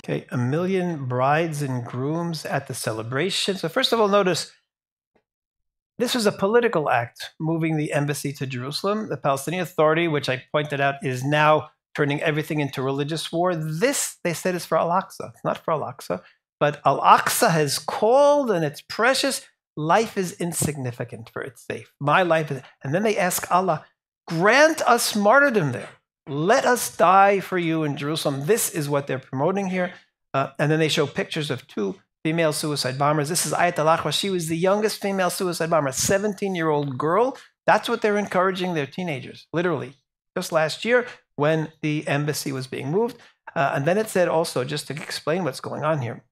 Okay, 1 million brides and grooms at the celebration. So first of all, notice this was a political act, moving the embassy to Jerusalem. The Palestinian Authority, which I pointed out, is now turning everything into religious war. This, they said, is for Al-Aqsa. It's not for Al-Aqsa, but Al-Aqsa has called and it's precious. Life is insignificant for its sake. My life is, and then they ask Allah, grant us martyrdom there. Let us die for you in Jerusalem. This is what they're promoting here. And then they show pictures of 2 female suicide bombers. This is Ayat al-Akhwa. She was the youngest female suicide bomber, a 17-year-old girl. That's what they're encouraging their teenagers, literally. Just last year when the embassy was being moved. And then it said also, just to explain what's going on here,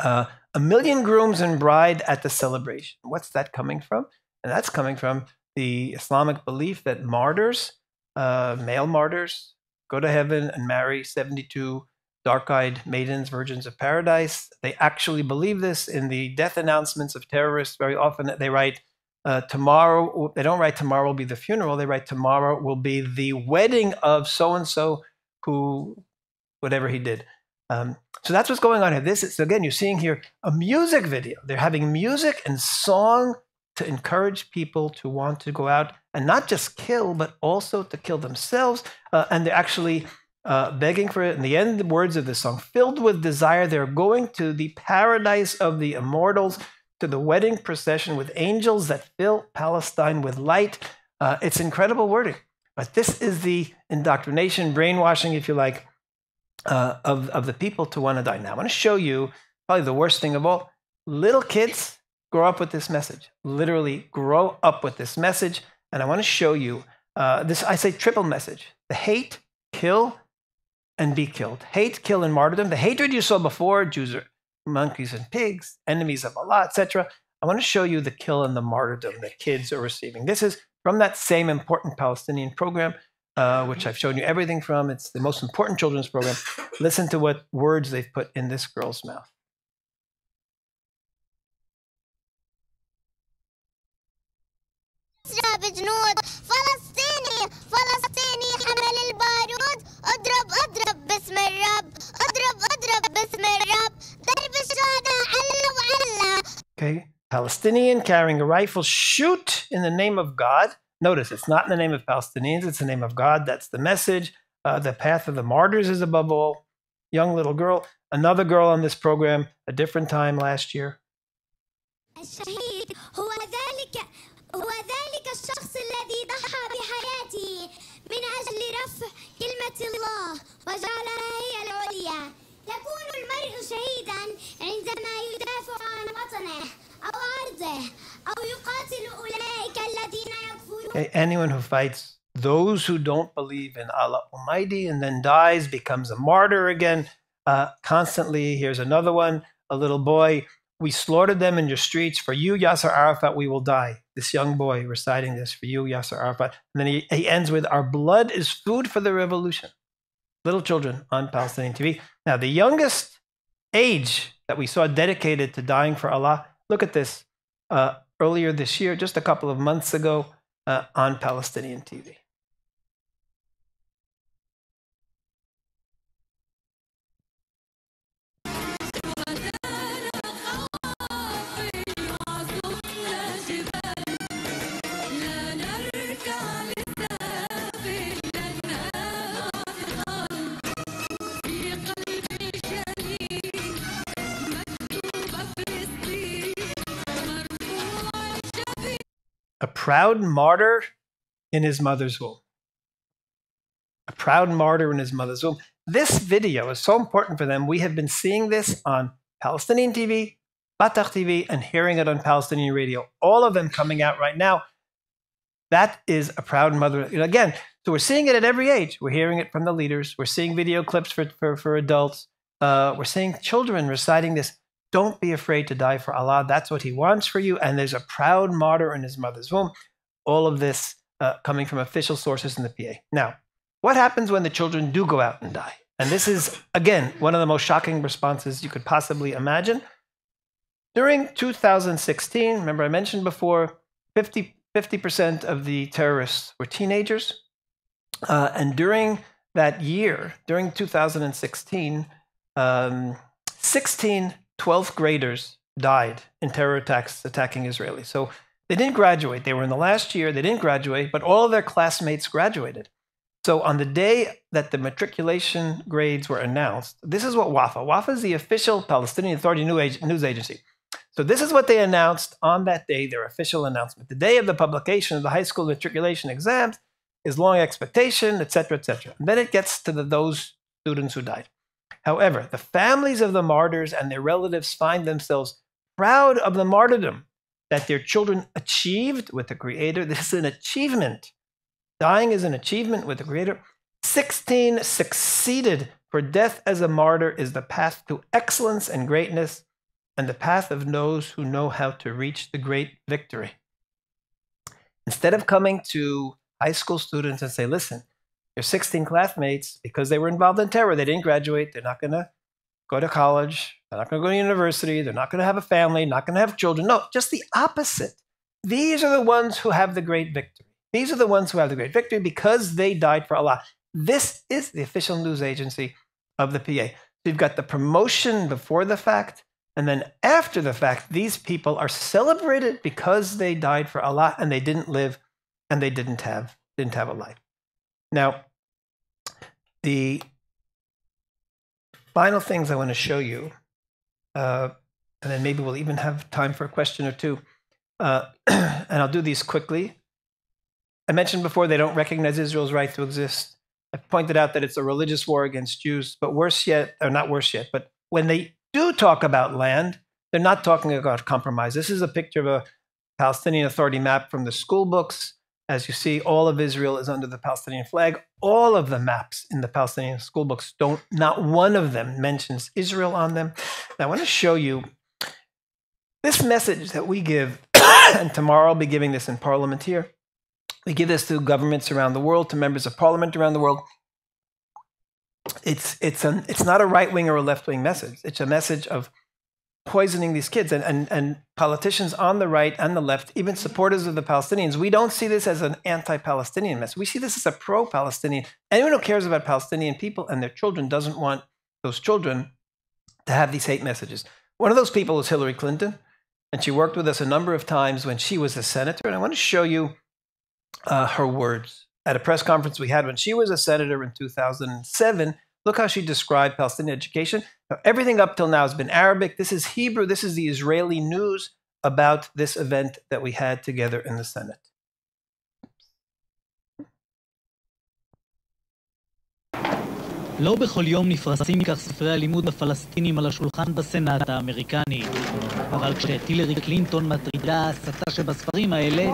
1 million grooms and bride at the celebration. What's that coming from? And that's coming from the Islamic belief that martyrs, male martyrs, go to heaven and marry 72 dark-eyed maidens, virgins of paradise. They actually believe this in the death announcements of terrorists. Very often they write, tomorrow, they don't write tomorrow will be the funeral, they write tomorrow will be the wedding of so-and-so who, whatever he did. So that's what's going on here. This is, again, you're seeing here a music video. They're having music and song to encourage people to want to go out and not just kill, but also to kill themselves. And they're actually begging for it. In the end, the words of the song, filled with desire, they're going to the paradise of the immortals, to the wedding procession with angels that fill Palestine with light. It's incredible wording. But this is the indoctrination, brainwashing, if you like, of the people to want to die. Now, I want to show you probably the worst thing of all. Little kids grow up with this message, literally grow up with this message. And I want to show you this, I say, triple message. The hate, kill, and be killed. Hate, kill, and martyrdom. The hatred you saw before, Jews are monkeys and pigs, enemies of Allah, etc. I want to show you the kill and the martyrdom that kids are receiving. This is from that same important Palestinian program, which I've shown you everything from. It's the most important children's program. Listen to what words they've put in this girl's mouth. بجنود فلسطيني حمل البارود اضرب باسم الرب اضرب باسم الرب ضرب الشهداء علّا. Okay, Palestinian carrying a rifle, shoot in the name of God. Notice it's not in the name of Palestinians, it's the name of God. That's the message. The path of the martyrs is above all. Young little girl, another girl on this program, a different time last year. الشهيد هو ذلك الشخص الذي ضحى بحياته من أجل رفع كلمة الله وجعلها هي العليا. يكون المرء شهيدا عندما يدافع عن وطنه أو أرضه أو يقاتل أولئك الذين يكفرون. Anyone who fights those who don't believe in Allah Almighty and then dies, becomes a martyr again. Constantly, here's another one, a little boy. We slaughtered them in your streets. For you, Yasser Arafat, we will die. This young boy reciting this, for you, Yasser Arafat. And then he ends with, our blood is food for the revolution. Little children on Palestinian TV. Now, the youngest age that we saw dedicated to dying for Allah, look at this. Earlier this year, just a couple of months ago, on Palestinian TV. A proud martyr in his mother's womb. A proud martyr in his mother's womb. This video is so important for them. We have been seeing this on Palestinian TV, Fatah TV, and hearing it on Palestinian radio. All of them coming out right now. That is a proud mother. Again, so we're seeing it at every age. We're hearing it from the leaders. We're seeing video clips for adults. We're seeing children reciting this. Don't be afraid to die for Allah. That's what he wants for you. And there's a proud martyr in his mother's womb. All of this coming from official sources in the PA. Now, what happens when the children do go out and die? And this is, again, one of the most shocking responses you could possibly imagine. During 2016, remember I mentioned before, 50% of the terrorists were teenagers. And during that year, during 2016, 16 12th graders died in terror attacks attacking Israelis. So they didn't graduate. They were in the last year. They didn't graduate, but all of their classmates graduated. So on the day that the matriculation grades were announced, this is what WAFA is the official Palestinian Authority news agency. So this is what they announced on that day, their official announcement. The day of the publication of the high school matriculation exams is long expectation, etc., etc. And then it gets to those students who died. However, the families of the martyrs and their relatives find themselves proud of the martyrdom that their children achieved with the Creator. This is an achievement. Dying is an achievement with the Creator. 16 succeeded, for death as a martyr is the path to excellence and greatness, and the path of those who know how to reach the great victory. Instead of coming to high school students and say, listen, your 16 classmates, because they were involved in terror, they didn't graduate, they're not going to go to college, they're not going to go to university, they're not going to have a family, not going to have children. No, just the opposite. these are the ones who have the great victory. These are the ones who have the great victory because they died for Allah. This is the official news agency of the PA. So you've got the promotion before the fact, and then after the fact, these people are celebrated because they died for Allah and they didn't live and they didn't have a life. Now, the final things I want to show you, and then maybe we'll even have time for a question or two, and I'll do these quickly. I mentioned before they don't recognize Israel's right to exist. I pointed out that it's a religious war against Jews, but worse yet, or not worse yet, but when they do talk about land, they're not talking about compromise. This is a picture of a Palestinian Authority map from the school books. As you see, all of Israel is under the Palestinian flag. All of the maps in the Palestinian school books not one of them mentions Israel on them. And I want to show you this message that we give, and tomorrow I'll be giving this in Parliament here. We give this to governments around the world, to members of Parliament around the world. It's not a right-wing or a left-wing message. It's a message of poisoning these kids. And politicians on the right and the left, even supporters of the Palestinians, we don't see this as an anti-Palestinian message. We see this as a pro-Palestinian. Anyone who cares about Palestinian people and their children doesn't want those children to have these hate messages. One of those people is Hillary Clinton, and she worked with us a number of times when she was a senator. And I want to show you her words at a press conference we had when she was a senator in 2007. Look how she described Palestinian education. Now, everything up till now has been Arabic. This is Hebrew. This is the Israeli news about this event that we had together in the Senate. לא בכל יום נפרסים כך ספרי הלימוד הפלסטינים על השולחן בסנאט האמריקני. אבל כשאת הילרי קלינטון מטרידה ההסתה שבספרים האלה,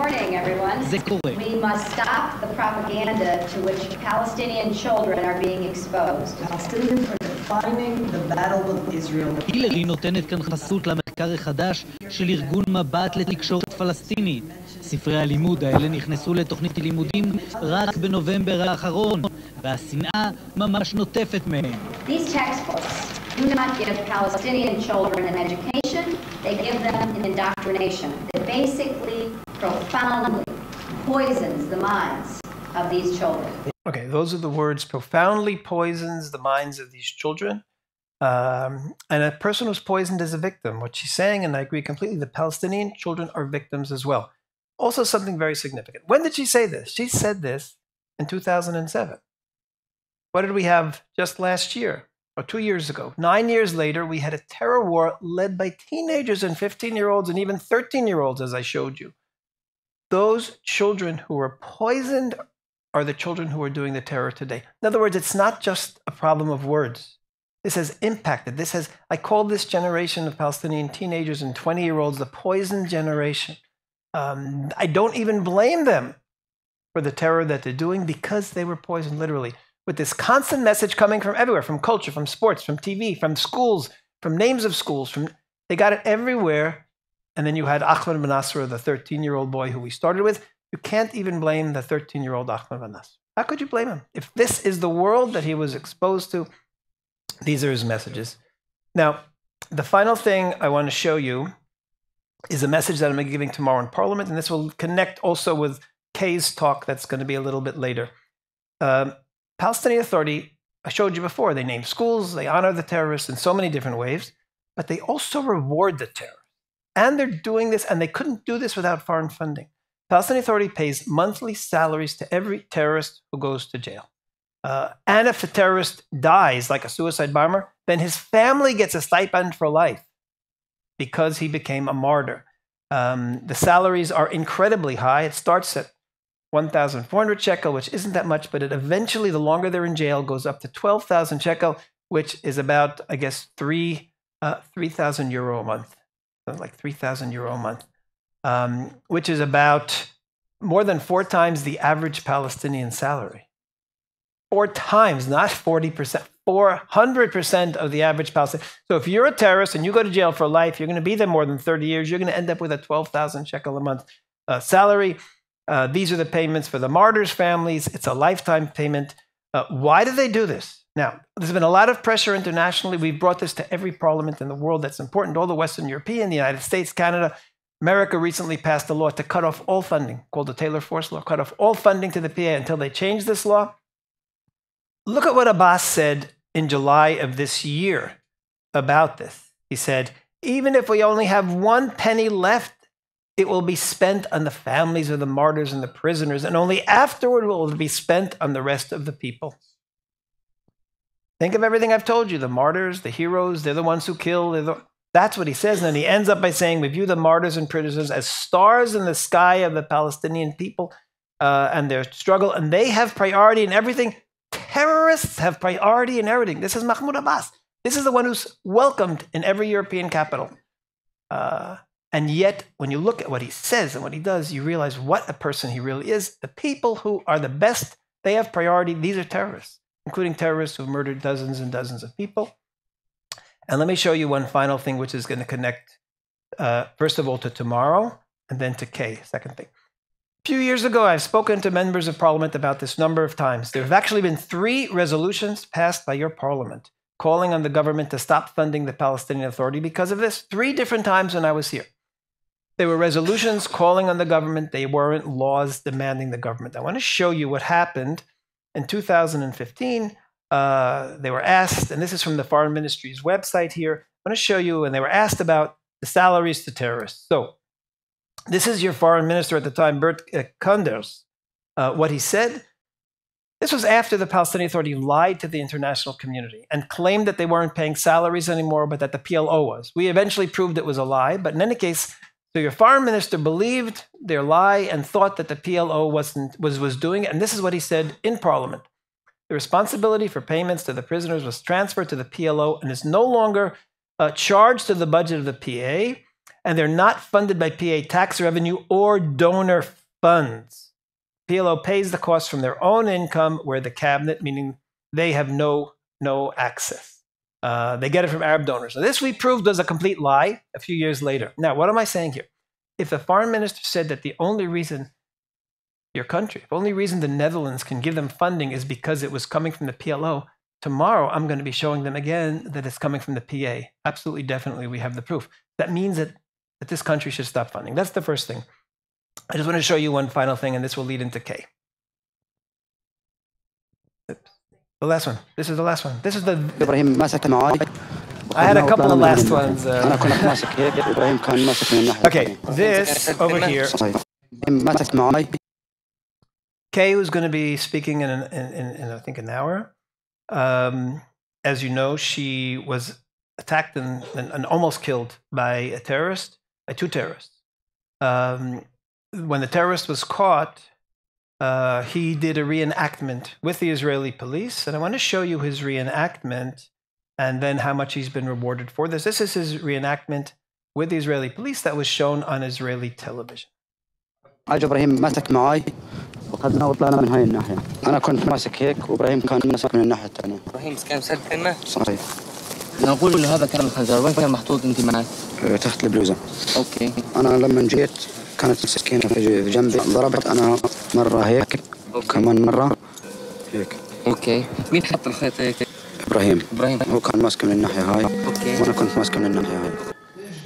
זה קורה. We must stop the propaganda to which Palestinian children are being exposed. Palestinians are defining the battle of Israel. הילרי נותנת כאן חסות למחקר החדש של ארגון מבט לתקשורת פלסטינית. ספרי הלימוד האלה נכנסו לתוכנית לימודים רק בנובמבר האחרון, והשנאה ממש נוטפת מהם. These textbooks do not give Palestinian children an education, they give them an indoctrination that basically profoundly poisons the minds of these children. Okay, those are the words, profoundly poisons the minds of these children. And a person who's poisoned is a victim. What she's saying, and I agree completely, the Palestinian children are victims as well. Also something very significant. When did she say this? She said this in 2007. What did we have just last year, or 2 years ago? 9 years later, we had a terror war led by teenagers and 15-year-olds and even 13-year-olds, as I showed you. Those children who were poisoned are the children who are doing the terror today. In other words, it's not just a problem of words. This has impacted. I call this generation of Palestinian teenagers and 20-year-olds the poisoned generation. I don't even blame them for the terror that they're doing because they were poisoned, literally, with this constant message coming from everywhere, from culture, from sports, from TV, from schools, from names of schools. They got it everywhere. And then you had Ahmed Ben Nasser, the 13-year-old boy who we started with. You can't even blame the 13-year-old Ahmed Ben Nasser. How could you blame him? If this is the world that he was exposed to, these are his messages. Now, the final thing I want to show you is a message that I'm giving tomorrow in Parliament, and this will connect also with Kay's talk that's going to be a little bit later. Palestinian Authority, I showed you before, they name schools, they honor the terrorists in so many different ways, but they also reward the terrorists. And they're doing this, and they couldn't do this without foreign funding. Palestinian Authority pays monthly salaries to every terrorist who goes to jail. And if a terrorist dies, like a suicide bomber, then his family gets a stipend for life because he became a martyr. The salaries are incredibly high. It starts at 1,400 shekel, which isn't that much, but it eventually, the longer they're in jail, goes up to 12,000 shekel, which is about, I guess, 3,000 euro a month. So like 3,000 euro a month, which is about more than 4 times the average Palestinian salary. 4 times, not 40%, 400% of the average Palestinian. So if you're a terrorist and you go to jail for life, you're going to be there more than 30 years, you're going to end up with a 12,000 shekel a month salary. These are the payments for the martyrs' families. It's a lifetime payment. Why do they do this? Now, there's been a lot of pressure internationally. We've brought this to every parliament in the world that's important, all the Western European, the United States, Canada. America recently passed a law to cut off all funding, called the Taylor Force Law, cut off all funding to the PA until they change this law. Look at what Abbas said in July of this year about this. He said, even if we only have 1 penny left, it will be spent on the families of the martyrs and the prisoners, and only afterward will it be spent on the rest of the people. Think of everything I've told you, the martyrs, the heroes, they're the ones who kill. That's what he says. And then he ends up by saying, we view the martyrs and prisoners as stars in the sky of the Palestinian people and their struggle, and they have priority in everything. Terrorists have priority in everything. This is Mahmoud Abbas. This is the one who's welcomed in every European capital. And yet, when you look at what he says and what he does, you realize what a person he really is. The people who are the best, they have priority. These are terrorists, including terrorists who have murdered dozens and dozens of people. And let me show you one final thing, which is going to connect, first of all, to tomorrow, and then to K, second thing. A few years ago, I've spoken to members of parliament about this number of times. There have actually been 3 resolutions passed by your parliament calling on the government to stop funding the Palestinian Authority because of this. 3 different times when I was here. They were resolutions calling on the government. They weren't laws demanding the government. I want to show you what happened in 2015. They were asked, and this is from the Foreign Ministry's website here. I want to show you, and they were asked about the salaries to terrorists. So this is your foreign minister at the time, Bert Koenders. What he said, this was after the Palestinian Authority lied to the international community and claimed that they weren't paying salaries anymore, but that the PLO was. We eventually proved it was a lie, but in any case, so your foreign minister believed their lie and thought that the PLO was doing it, and this is what he said in Parliament. The responsibility for payments to the prisoners was transferred to the PLO and is no longer charged to the budget of the PA, and they're not funded by PA tax revenue or donor funds. PLO pays the costs from their own income, where the cabinet, meaning they have no access. They get it from Arab donors. So this we proved was a complete lie a few years later. Now, what am I saying here? If the foreign minister said that the only reason your country, the only reason the Netherlands can give them funding is because it was coming from the PLO, tomorrow I'm going to be showing them again that it's coming from the PA. Absolutely, definitely, we have the proof. That means that this country should stop funding. That's the first thing. I just want to show you one final thing, and this will lead into K. The last one. This is the last one. This is the... I had a couple of last ones. Okay, this over here. Kay, who's going to be speaking in I think an hour. As you know, she was attacked and almost killed by a terrorist, by 2 terrorists. When the terrorist was caught, he did a reenactment with the Israeli police, and I want to show you his reenactment and then how much he's been rewarded for this. This is his reenactment with the Israeli police that was shown on Israeli television. إبراهيم مسك معي وخذنا وطلعنا من هاي الناحية. أنا كنت ماسك هيك وإبراهيم كان مسك من الناحية الثانية. إبراهيم كان مسك كلمة؟ صحيح. نقول هذا كان الخنجر، وين كان محطوط أنت معك؟ تحت البلوزة. أوكي. أنا لما جيت كانت السكينة في جنبي، ضربت أنا مرة هيك وكمان مرة هيك. أوكي. مين حط الخيط هيك؟ إبراهيم. هو كان ماسك من الناحية هاي. أوكي. وأنا كنت ماسك من الناحية هاي.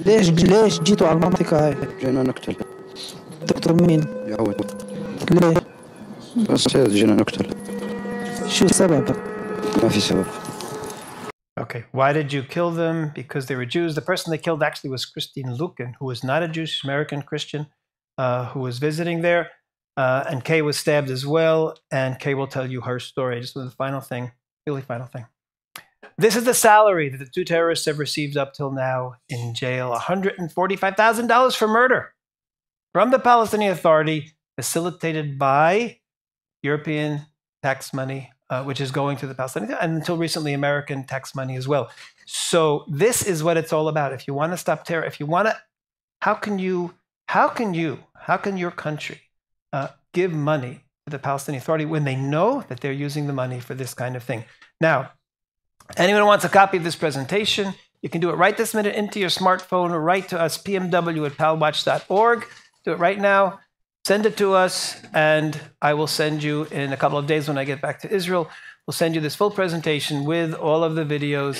ليش جيتوا على المنطقة هاي؟ جينا نقتل. تقتل مين؟ يعود. ليه؟ بس جينا نقتل. شو السبب؟ ما في سبب. Okay, why did you kill them? Because they were Jews. The person they killed actually was Christine Luken, who was not a Jewish American Christian, who was visiting there. And Kay was stabbed as well, and Kay will tell you her story. Just the final thing, really final thing. This is the salary that the 2 terrorists have received up till now in jail, $145,000 for murder from the Palestinian Authority, facilitated by European tax money, which is going to the Palestinians, and until recently, American tax money as well. So this is what it's all about. If you want to stop terror, if you want to, how can your country give money to the Palestinian Authority when they know that they're using the money for this kind of thing? Now, anyone who wants a copy of this presentation, you can do it right this minute into your smartphone, or write to us, pmw@palwatch.org. Do it right now. Send it to us, and I will send you in a couple of days when I get back to Israel. We'll send you this full presentation with all of the videos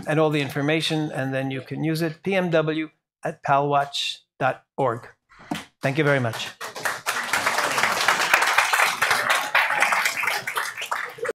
and all the information, and then you can use it. pmw palwatch.org. Thank you very much.